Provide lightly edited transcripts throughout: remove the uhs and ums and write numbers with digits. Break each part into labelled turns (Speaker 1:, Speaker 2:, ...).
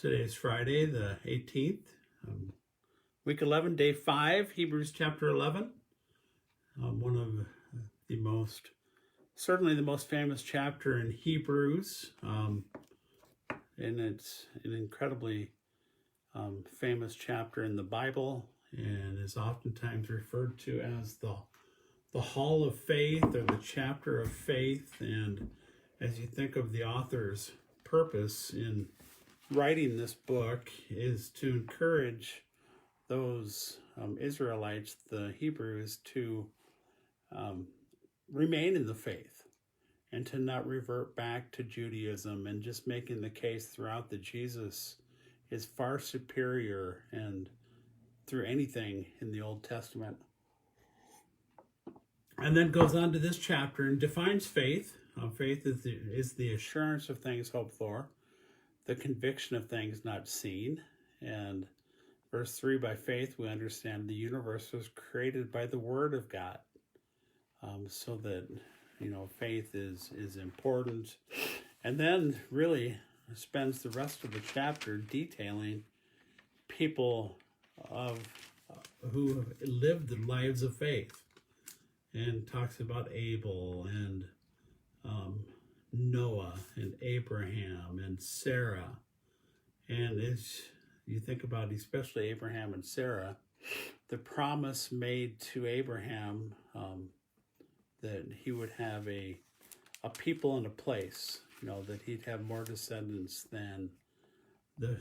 Speaker 1: Today's Friday, the 18th, week 11, day 5, Hebrews chapter 11. One of the certainly the most famous chapter in Hebrews, and it's an incredibly famous chapter in the Bible, and is oftentimes referred to as the Hall of Faith or the chapter of faith. And as you think of the author's purpose in writing this book, is to encourage those Israelites, the Hebrews, to remain in the faith and to not revert back to Judaism, and just making the case throughout that Jesus is far superior and through anything in the Old Testament. And then goes on to this chapter and defines faith. Faith is the assurance of things hoped for, the conviction of things not seen. And verse 3, by faith we understand the universe was created by the Word of God. So that, faith is important. And then really spends the rest of the chapter detailing people who lived the lives of faith, and talks about Abel and Noah and Abraham and Sarah. And as you think about especially Abraham and Sarah, the promise made to Abraham that he would have a people and a place, that he'd have more descendants than the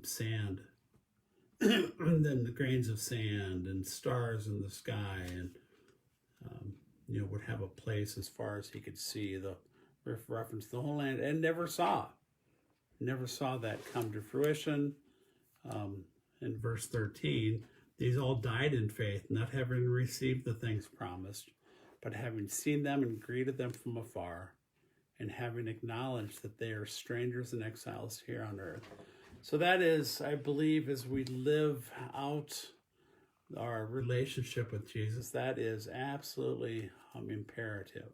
Speaker 1: sand, than the grains of sand and stars in the sky, and would have a place as far as he could see. The reference to the whole land, and never saw that come to fruition. In verse 13, these all died in faith, not having received the things promised, but having seen them and greeted them from afar, and having acknowledged that they are strangers and exiles here on earth. So that is, I believe, as we live out our relationship with Jesus, that is absolutely imperative.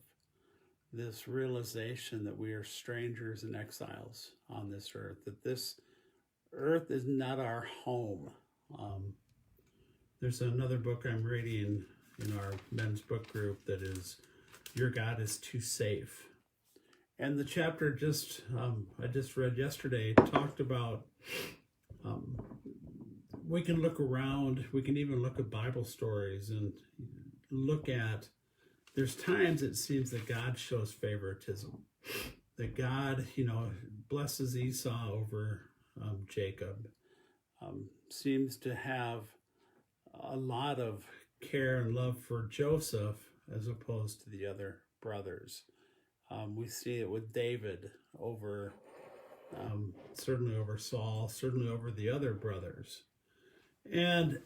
Speaker 1: This realization that we are strangers and exiles on this earth, that this earth is not our home. There's another book I'm reading in our men's book group that is Your God is Too Safe. And the chapter I just read yesterday talked about we can look around, we can even look at Bible stories and look at, there's times it seems that God shows favoritism, that God, blesses Esau over Jacob, seems to have a lot of care and love for Joseph as opposed to the other brothers. We see it with David over, certainly over Saul, certainly over the other brothers. And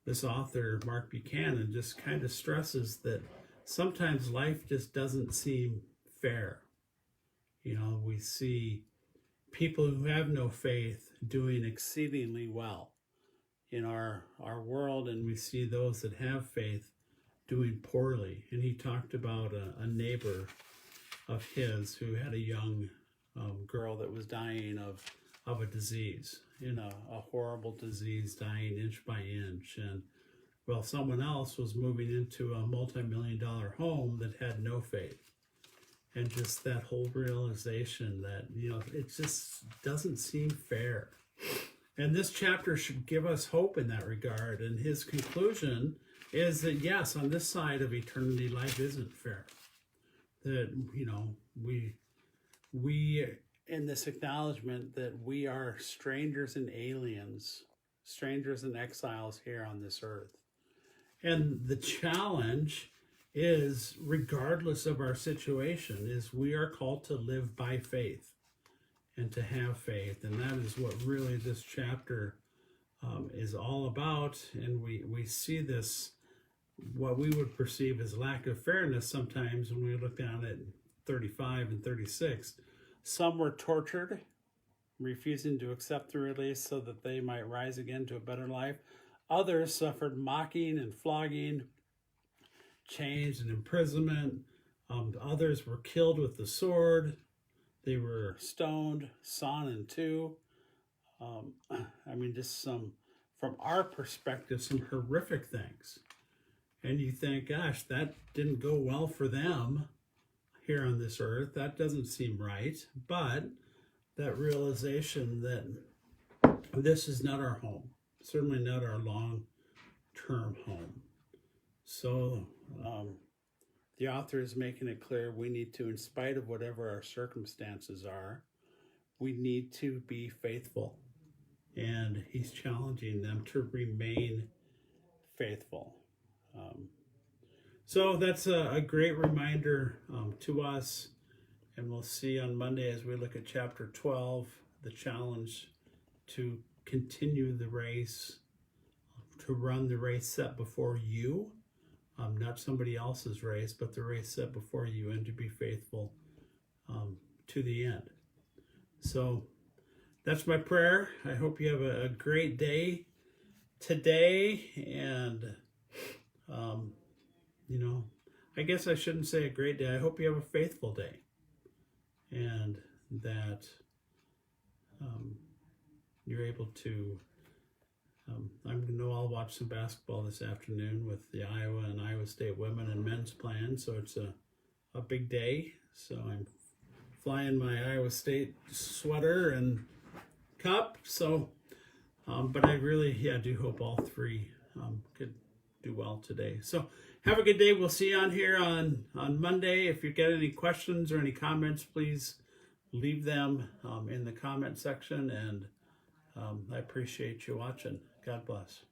Speaker 1: this author, Mark Buchanan, just kind of stresses that sometimes life just doesn't seem fair. We see people who have no faith doing exceedingly well in our world, and we see those that have faith doing poorly. And he talked about a neighbor of his who had a young girl that was dying of a disease, a horrible disease, dying inch by inch. And well, someone else was moving into a multi-million-dollar home that had no faith. And just that whole realization that, it just doesn't seem fair. And this chapter should give us hope in that regard. And his conclusion is that, yes, on this side of eternity, life isn't fair. That, we in this acknowledgement that we are strangers and aliens, strangers and exiles here on this earth. And the challenge is, regardless of our situation, is we are called to live by faith and to have faith. And that is what really this chapter is all about. And we see this, what we would perceive as lack of fairness sometimes when we look down at 35 and 36. Some were tortured, refusing to accept the release so that they might rise again to a better life. Others suffered mocking and flogging, chains and imprisonment. Others were killed with the sword. They were stoned, sawn in two. I mean, just some, from our perspective, some horrific things. And you think, gosh, that didn't go well for them here on this earth. That doesn't seem right. But that realization that this is not our home, certainly not our long-term home. So the author is making it clear we need to, in spite of whatever our circumstances are, we need to be faithful. And he's challenging them to remain faithful. So that's a great reminder to us. And we'll see on Monday as we look at chapter 12, the challenge to continue the race, to run the race set before you, not somebody else's race, but the race set before you, and to be faithful to the end. So that's my prayer. I hope you have a great day today. And, I guess I shouldn't say a great day. I hope you have a faithful day. And that you're able to, I know I'll watch some basketball this afternoon with the Iowa and Iowa State women and men's plan. So it's a big day. So I'm flying my Iowa State sweater and cup. So, but I really, do hope all three could do well today. So have a good day. We'll see you on here on Monday. If you get any questions or any comments, please leave them in the comment section. And I appreciate you watching. God bless.